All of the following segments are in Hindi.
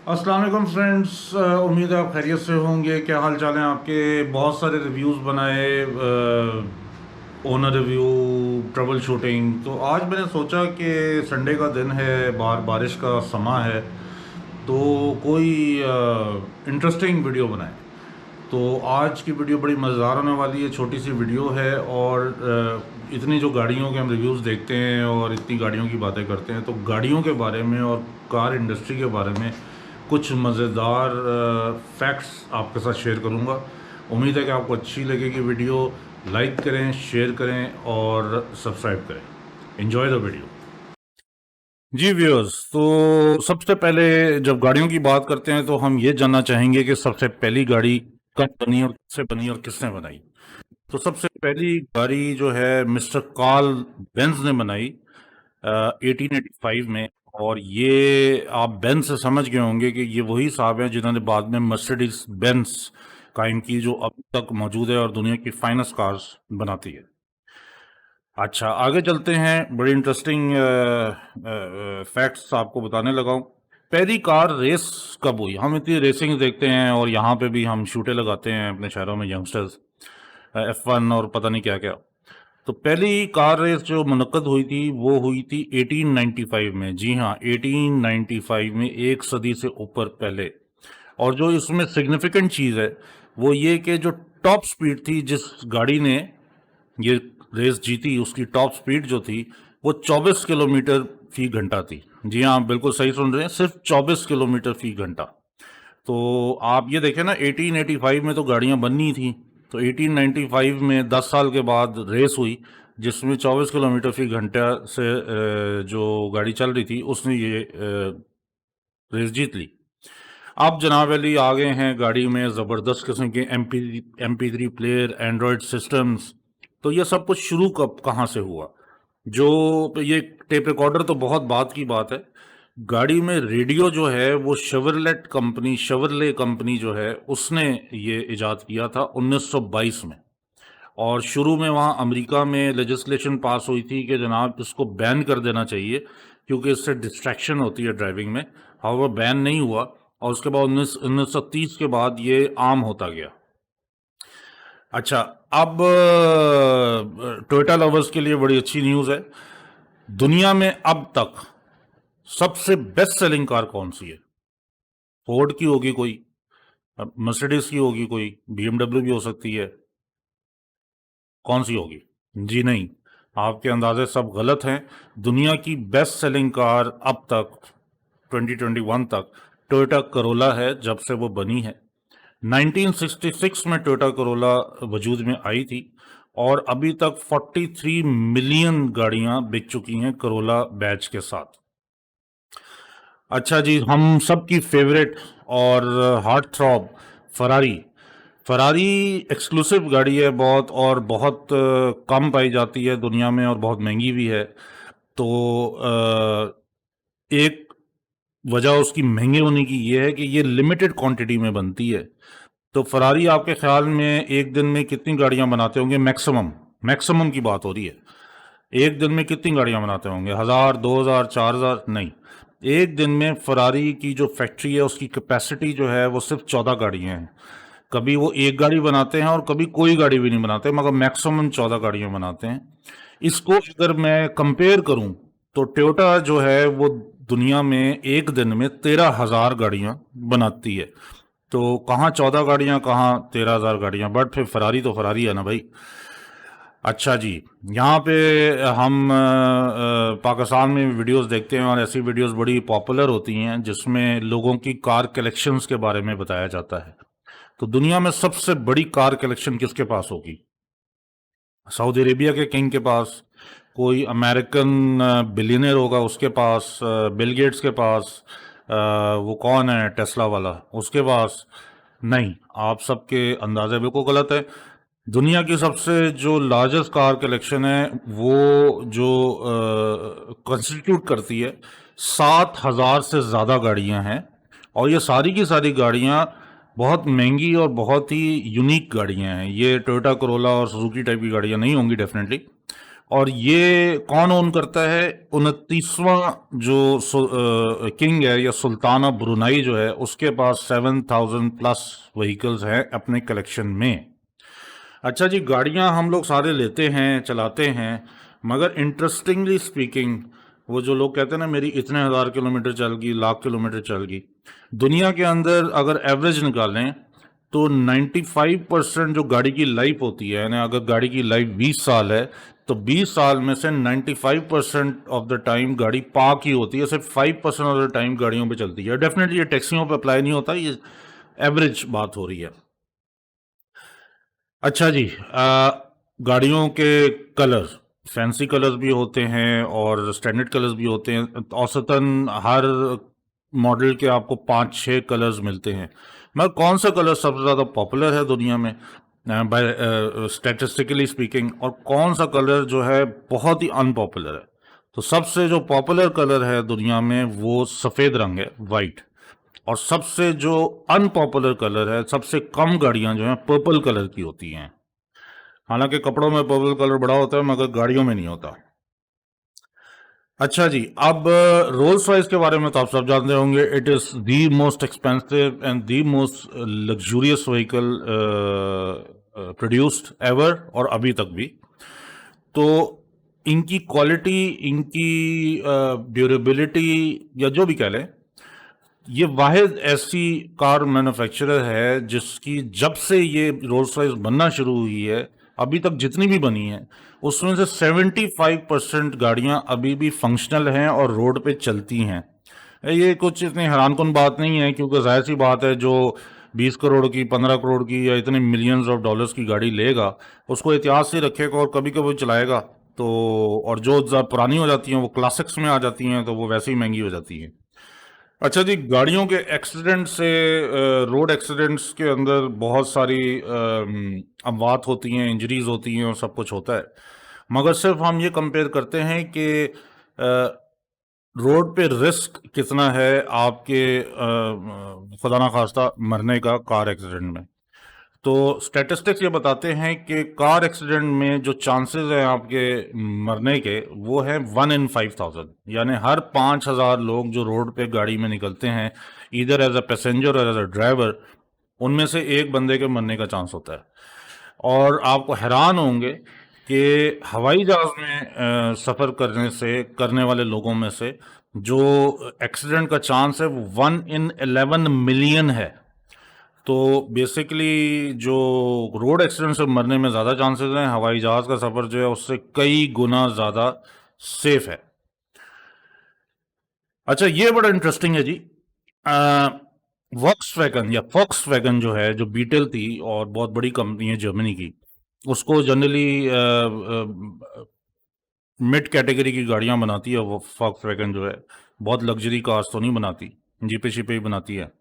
अस्सलाम वालेकुम फ्रेंड्स। उम्मीद है आप खैरियत से होंगे। क्या हाल चाल है आपके? बहुत सारे रिव्यूज़ बनाए, ओनर रिव्यू, ट्रबल शूटिंग। तो आज मैंने सोचा कि संडे का दिन है, बाहर बारिश का समा है, तो कोई इंटरेस्टिंग वीडियो बनाए। तो आज की वीडियो बड़ी मज़ेदार होने वाली है। छोटी सी वीडियो है और इतनी जो गाड़ियों के हम रिव्यूज़ देखते हैं और इतनी गाड़ियों की बातें करते हैं, तो गाड़ियों के बारे में और कार इंडस्ट्री के बारे में कुछ मज़ेदार फैक्ट्स आपके साथ शेयर करूंगा। उम्मीद है कि आपको अच्छी लगेगी वीडियो। लाइक करें, शेयर करें और सब्सक्राइब करें। Enjoy the video. जी व्यूअर्स, तो सबसे पहले जब गाड़ियों की बात करते हैं तो हम ये जानना चाहेंगे कि सबसे पहली गाड़ी कब बनी और किससे बनी और किसने बनाई। तो सबसे पहली गाड़ी जो है मिस्टर कार्ल बेंज ने बनाई 1885 में। और ये आप बेंज से समझ गए होंगे कि ये वही साहब हैं जिन्होंने बाद में मर्सिडीज बेंज कायम की, जो अभी तक मौजूद है और दुनिया की फाइनेस्ट कार्स बनाती है। अच्छा, आगे चलते हैं। बड़ी इंटरेस्टिंग फैक्ट्स आपको बताने लगा हूँ। पहली कार रेस कब हुई? हम इतनी रेसिंग देखते हैं और यहाँ पे भी हम शूटें लगाते हैं अपने शहरों में, यंगस्टर्स F1 और पता नहीं क्या क्या। तो पहली कार रेस जो मुनक्कद हुई थी वो हुई थी 1895 में। जी हाँ, 1895 में, एक सदी से ऊपर पहले। और जो इसमें सिग्निफिकेंट चीज़ है वो ये कि जो टॉप स्पीड थी जिस गाड़ी ने ये रेस जीती, उसकी टॉप स्पीड जो थी वो 24 किलोमीटर फी घंटा थी। जी हाँ, आप बिल्कुल सही सुन रहे हैं, सिर्फ 24 किलोमीटर फी घंटा। तो आप ये देखें ना, 1885 में तो गाड़ियां बननी थी, तो 1895 में 10 साल के बाद रेस हुई जिसमें 24 किलोमीटर फी घंटा से जो गाड़ी चल रही थी उसने ये रेस जीत ली। अब जनाब अली आ गए हैं गाड़ी में ज़बरदस्त किस्म के MP3 प्लेयर, एंड्रॉयड सिस्टम्स। तो ये सब कुछ शुरू कब कहाँ से हुआ? जो ये टेप रिकॉर्डर तो बहुत बात की बात है। गाड़ी में रेडियो जो है वो शेवरले कंपनी जो है उसने ये इजाद किया था 1922 में। और शुरू में वहाँ अमेरिका में लेजिस्लेशन पास हुई थी कि जनाब इसको बैन कर देना चाहिए क्योंकि इससे डिस्ट्रैक्शन होती है ड्राइविंग में। हाँ, वो बैन नहीं हुआ और उसके बाद 1930 के बाद ये आम होता गया। अच्छा, अब टोयोटा लवर्स के लिए बड़ी अच्छी न्यूज़ है। दुनिया में अब तक सबसे बेस्ट सेलिंग कार कौन सी है? फोर्ड की होगी कोई, मर्सिडीज की होगी कोई, BMW भी हो सकती है। कौन सी होगी? जी नहीं, आपके अंदाजे सब गलत हैं। दुनिया की बेस्ट सेलिंग कार अब तक 2021 तक टोयोटा करोला है, जब से वो बनी है। 1966 में टोयोटा करोला वजूद में आई थी और अभी तक 43 मिलियन गाड़ियां बिक चुकी हैं करोला बैच के साथ। अच्छा जी, हम सब की फेवरेट और heart throb Ferrari. Ferrari exclusive गाड़ी है बहुत, और बहुत कम पाई जाती है दुनिया में और बहुत महंगी भी है। तो एक वजह उसकी महंगे होने की ये है कि ये लिमिटेड क्वांटिटी में बनती है। तो फरारी आपके ख्याल में एक दिन में कितनी गाड़ियां बनाते होंगे? मैक्सिमम मैक्सिमम की बात हो रही है। एक दिन में कितनी गाड़ियां बनाते होंगे? 1000, 2000, 4000? नहीं, एक दिन में फरारी की जो फैक्ट्री है उसकी कैपेसिटी जो है वो सिर्फ 14 गाड़ियां हैं। कभी वो एक गाड़ी बनाते हैं और कभी कोई गाड़ी भी नहीं बनाते, मगर मैक्सिमम 14 गाड़ियां बनाते हैं। इसको अगर मैं कंपेयर करूं तो टोयोटा जो है वो दुनिया में एक दिन में 13,000 गाड़ियां बनाती है। तो कहाँ 14 गाड़ियां, कहाँ 13,000 गाड़ियां, बट फिर फरारी तो फरारी है ना भाई। अच्छा जी, यहाँ पे हम पाकिस्तान में वीडियोस देखते हैं और ऐसी वीडियोस बड़ी पॉपुलर होती हैं जिसमें लोगों की कार कलेक्शंस के बारे में बताया जाता है। तो दुनिया में सबसे बड़ी कार कलेक्शन किसके पास होगी? सऊदी अरेबिया के किंग के पास, कोई अमेरिकन बिलियनर होगा उसके पास, बिल गेट्स के पास, वो कौन है टेस्ला वाला, उसके पास? नहीं, आप सबके अंदाजे बिल्कुल गलत है। दुनिया की सबसे जो लार्जेस्ट कार कलेक्शन है वो जो कंस्टिट्यूट करती है 7,000 से ज़्यादा गाड़ियां हैं। और ये सारी की सारी गाड़ियां बहुत महंगी और बहुत ही यूनिक गाड़ियां हैं। ये टोयोटा करोला और सुजुकी टाइप की गाड़ियां नहीं होंगी डेफिनेटली। और ये कौन ओन करता है? 29वां जो किंग है या सुल्तान ऑफ ब्रुनाई जो है, उसके पास 7,000 प्लस व्हीकल्स हैं अपने कलेक्शन में। अच्छा जी, गाड़ियां हम लोग सारे लेते हैं, चलाते हैं, मगर इंटरेस्टिंगली स्पीकिंग, वो जो लोग कहते हैं ना मेरी इतने हज़ार किलोमीटर चल गई, लाख किलोमीटर चल गई, दुनिया के अंदर अगर एवरेज निकालें तो 95% जो गाड़ी की लाइफ होती है, यानी अगर गाड़ी की लाइफ 20 साल है तो 20 साल में से 95% ऑफ द टाइम गाड़ी पार्क ही होती है, सिर्फ 5% ऑफ द टाइम गाड़ियों पे चलती है। डेफिनेटली ये टैक्सियों पे अप्लाई नहीं होता, ये एवरेज बात हो रही है। अच्छा जी, गाड़ियों के कलर, फैंसी कलर्स भी होते हैं और स्टैंडर्ड कलर्स भी होते हैं। औसतन हर मॉडल के आपको 5-6 कलर्स मिलते हैं, मगर कौन सा कलर सबसे ज़्यादा पॉपुलर है दुनिया में बाय स्टैटिस्टिकली स्पीकिंग, और कौन सा कलर जो है बहुत ही अनपॉपुलर है? तो सबसे जो पॉपुलर कलर है दुनिया में वो सफ़ेद रंग है, वाइट। और सबसे जो अनपॉपुलर कलर है, सबसे कम गाड़ियां जो हैं पर्पल कलर की होती हैं। हालांकि कपड़ों में पर्पल कलर बड़ा होता है मगर गाड़ियों में नहीं होता। अच्छा जी, अब रोल्स रॉयस के बारे में तो आप सब जानते होंगे। It is the most expensive and the most luxurious vehicle produced ever, और अभी तक भी। तो इनकी क्वालिटी, इनकी ड्यूरेबिलिटी, या जो भी कह लें, ये वाहिद ऐसी कार मैन्युफैक्चरर है जिसकी जब से ये रोल्स रॉयस बनना शुरू हुई है अभी तक जितनी भी बनी हैं उसमें से 75% गाड़ियां अभी भी फंक्शनल हैं और रोड पे चलती हैं। ये कुछ इतनी हैरानकुन बात नहीं है, क्योंकि जाहिर सी बात है जो 20 करोड़ की, 15 करोड़ की या इतने मिलियंस ऑफ डॉलर्स की गाड़ी लेगा उसको एहतियात से रखेगा और कभी कभी चलाएगा। तो और जो पुरानी हो जाती हैं वो क्लासिक्स में आ जाती हैं तो वो वैसे ही महंगी हो जाती हैं। अच्छा जी, गाड़ियों के एक्सीडेंट से, रोड एक्सीडेंट्स के अंदर बहुत सारी अमवात होती हैं, इंजरीज होती हैं और सब कुछ होता है, मगर सिर्फ हम ये कंपेयर करते हैं कि रोड पे रिस्क कितना है आपके खुदा ना खास्ता मरने का कार एक्सीडेंट में। तो स्टैटिस्टिक्स ये बताते हैं कि कार एक्सीडेंट में जो चांसेस हैं आपके मरने के वो है 1 in 5,000, यानी हर 5,000 लोग जो रोड पे गाड़ी में निकलते हैं इधर एज अ पैसेंजर और एज अ ड्राइवर, उनमें से एक बंदे के मरने का चांस होता है। और आपको हैरान होंगे कि हवाई जहाज में सफ़र करने वाले लोगों में से जो एक्सीडेंट का चांस है वो 1 in 11 million है। तो बेसिकली जो रोड एक्सीडेंट से मरने में ज़्यादा चांसेस हैं, हवाई जहाज़ का सफ़र जो है उससे कई गुना ज़्यादा सेफ है। अच्छा, ये बड़ा इंटरेस्टिंग है जी। वॉक्सवैगन या फॉक्सवैगन जो है, जो बीटल थी और बहुत बड़ी कंपनी है जर्मनी की, उसको जनरली मिड कैटेगरी की गाड़ियां बनाती है वो फॉक्सवैगन जो है, बहुत लग्जरी कार्स तो नहीं बनाती, जीपे शीपे ही बनाती है।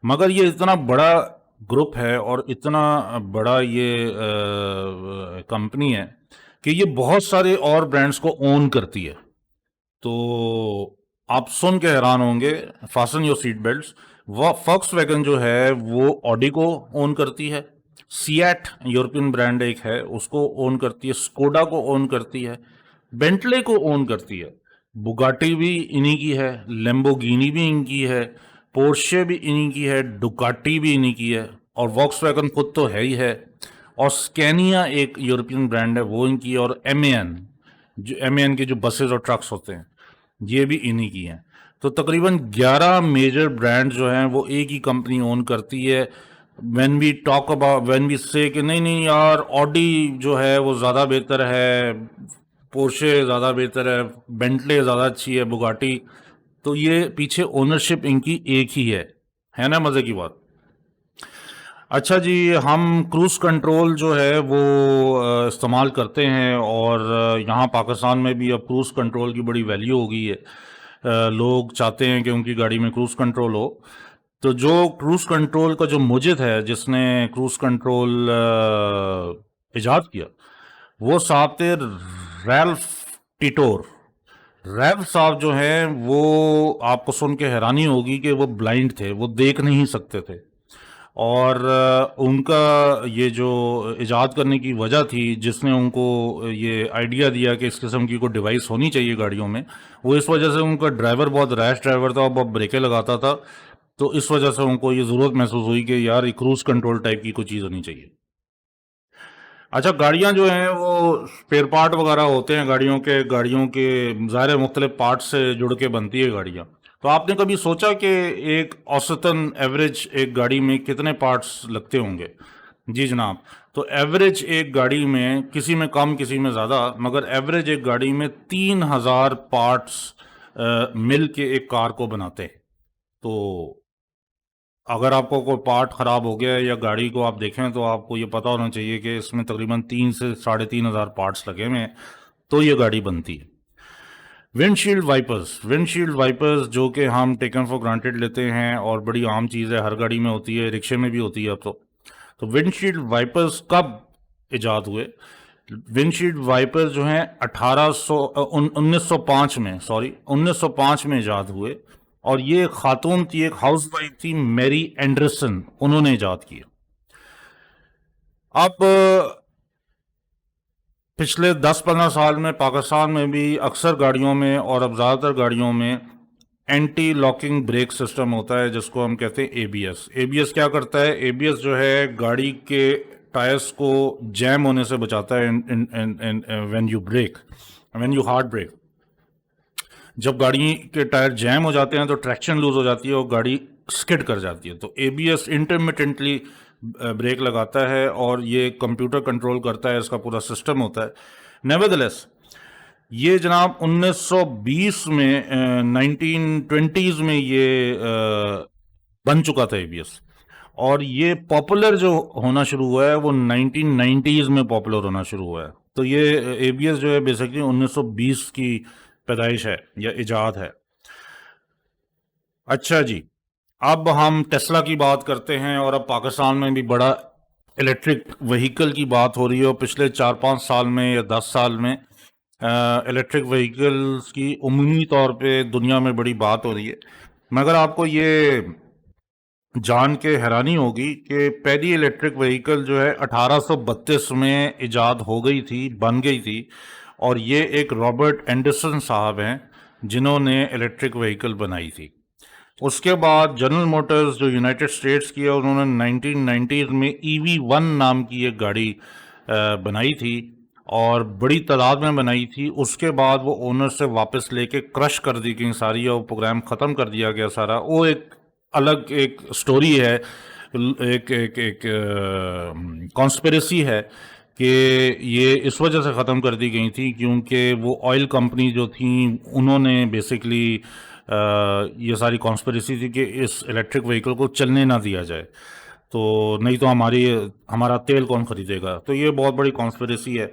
मगर ये इतना बड़ा ग्रुप है और इतना बड़ा ये कंपनी है कि ये बहुत सारे और ब्रांड्स को ओन करती है। तो आप सुन के हैरान होंगे, फासन योर सीट बेल्ट्स, वो फॉक्सवैगन जो है वो ऑडी को ओन करती है, सिएट यूरोपियन ब्रांड एक है उसको ओन करती है, स्कोडा को ओन करती है, बेंटले को ओन करती है, बुगाटी भी इन्हीं की है, लेम्बोगिनी भी इनकी है, पोर्शे भी इन्हीं की है, डुकाटी भी इन्हीं की है, और वॉक्सवैगन खुद तो है ही है, और स्कैनिया एक यूरोपियन ब्रांड है वो इनकी है, और एमएन, जो एमएन के जो बसेस और ट्रक्स होते हैं ये भी इन्हीं की हैं। तो तकरीबन 11 मेजर ब्रांड जो हैं वो एक ही कंपनी ओन करती है। When we talk about, when we say कि नहीं नहीं यार ऑडी जो है वो ज़्यादा बेहतर है, पोर्शे ज़्यादा बेहतर है, बेंटले ज़्यादा अच्छी है, बुगाटी, तो ये पीछे ओनरशिप इनकी एक ही है ना? मज़े की बात। अच्छा जी, हम क्रूज़ कंट्रोल जो है वो इस्तेमाल करते हैं, और यहाँ पाकिस्तान में भी अब क्रूज़ कंट्रोल की बड़ी वैल्यू हो गई है। लोग चाहते हैं कि उनकी गाड़ी में क्रूज़ कंट्रोल हो। तो जो क्रूज़ कंट्रोल का जो मुजिद है, जिसने क्रूज़ कंट्रोल इजाद किया, वो साहब थे रैल्फ टिटोर। रैल्फ साहब जो हैं वो, आपको सुन के हैरानी होगी कि वो ब्लाइंड थे, वो देख नहीं सकते थे। और उनका ये जो इजाद करने की वजह थी, जिसने उनको ये आइडिया दिया कि इस किस्म की कोई डिवाइस होनी चाहिए गाड़ियों में, वो इस वजह से उनका ड्राइवर बहुत रैश ड्राइवर था और बहुत ब्रेकें लगाता था। तो इस वजह से उनको ये ज़रूरत महसूस हुई कि यार क्रूज़ कंट्रोल टाइप की कोई चीज़ होनी चाहिए। अच्छा, गाड़ियाँ जो हैं वो स्पेयर पार्ट वगैरह होते हैं गाड़ियों के ज़ाहिर है मुख्तलिफ पार्ट से जुड़ के बनती है गाड़ियाँ। तो आपने कभी सोचा कि एक औसतन एवरेज एक गाड़ी में कितने पार्ट्स लगते होंगे? जी जनाब। तो एवरेज एक गाड़ी में, किसी में कम किसी में ज़्यादा, मगर एवरेज एक गाड़ी में 3000 पार्ट्स मिल के एक कार को बनाते हैं। तो अगर आपको कोई पार्ट ख़राब हो गया है या गाड़ी को आप देखें तो आपको ये पता होना चाहिए कि इसमें तकरीबन 3 से 3,500 पार्ट्स लगे हुए हैं, तो ये गाड़ी बनती है। विंडशील्ड वाइपर्स जो कि हम टेकन फॉर ग्रांटेड लेते हैं और बड़ी आम चीज़ है, हर गाड़ी में होती है, रिक्शे में भी होती है अब तो विंडशील्ड वाइपर्स कब इजाद हुए? विंडशील्ड वाइपर्स जो हैं 1905 में, 1905 में इजाद हुए, और ये खातून थी, एक हाउस वाइफ थी, मैरी एंडरसन, उन्होंने इजाद किया। अब पिछले 10-15 साल में पाकिस्तान में भी अक्सर गाड़ियों में और अब ज़्यादातर गाड़ियों में एंटी लॉकिंग ब्रेक सिस्टम होता है, जिसको हम कहते हैं एबीएस। एबीएस क्या करता है? एबीएस जो है गाड़ी के टायर्स को जैम होने से बचाता है व्हेन यू हार्ड ब्रेक। जब गाड़ी के टायर जैम हो जाते हैं तो ट्रैक्शन लूज हो जाती है और गाड़ी स्किड कर जाती है। तो एबीएस इंटरमिटेंटली ब्रेक लगाता है और ये कंप्यूटर कंट्रोल करता है, इसका पूरा सिस्टम होता है। नेवरदलेस ये जनाब 1920 में 1920s में ये बन चुका था एबीएस, और ये पॉपुलर जो होना शुरू हुआ है वो 1990s में पॉपुलर होना शुरू हुआ है। तो ये एबीएस जो है बेसिकली 1920 की पैदाइश है या इजाद है। अच्छा जी, अब हम टेस्ला की बात करते हैं, और अब पाकिस्तान में भी बड़ा इलेक्ट्रिक व्हीकल की बात हो रही है, और पिछले 4-5 साल में या 10 साल में इलेक्ट्रिक व्हीकल्स की उमूमी तौर पे दुनिया में बड़ी बात हो रही है। मगर आपको ये जान के हैरानी होगी कि पहली इलेक्ट्रिक व्हीकल जो है 1832 में इजाद हो गई थी, बन गई थी, और ये एक रॉबर्ट एंडरसन साहब हैं जिन्होंने इलेक्ट्रिक व्हीकल बनाई थी। उसके बाद जनरल मोटर्स जो यूनाइटेड स्टेट्स की है, उन्होंने 1990s में EV1 नाम की एक गाड़ी बनाई थी, और बड़ी तादाद में बनाई थी। उसके बाद वो ओनर से वापस लेके क्रश कर दी गई सारी, और प्रोग्राम ख़त्म कर दिया गया सारा। वो एक अलग एक स्टोरी है, एक एक एक कॉन्स्पिरेसी है कि ये इस वजह से ख़त्म कर दी गई थी क्योंकि वो ऑयल कंपनी जो थी उन्होंने बेसिकली ये सारी कॉन्स्पिरेसी थी कि इस इलेक्ट्रिक व्हीकल को चलने ना दिया जाए, तो नहीं तो हमारा तेल कौन ख़रीदेगा। तो ये बहुत बड़ी कॉन्स्पिरेसी है।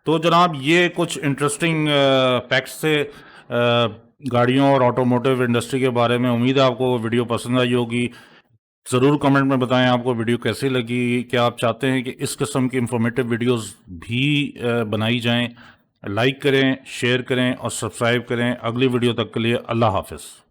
तो जनाब ये कुछ इंटरेस्टिंग फैक्ट्स थे गाड़ियों और ऑटोमोटिव इंडस्ट्री के बारे में। उम्मीद है आपको वीडियो पसंद आई होगी। ज़रूर कमेंट में बताएं आपको वीडियो कैसी लगी। क्या आप चाहते हैं कि इस किस्म की इंफॉर्मेटिव वीडियोस भी बनाई जाएं? लाइक करें, शेयर करें और सब्सक्राइब करें। अगली वीडियो तक के लिए अल्लाह हाफिज़।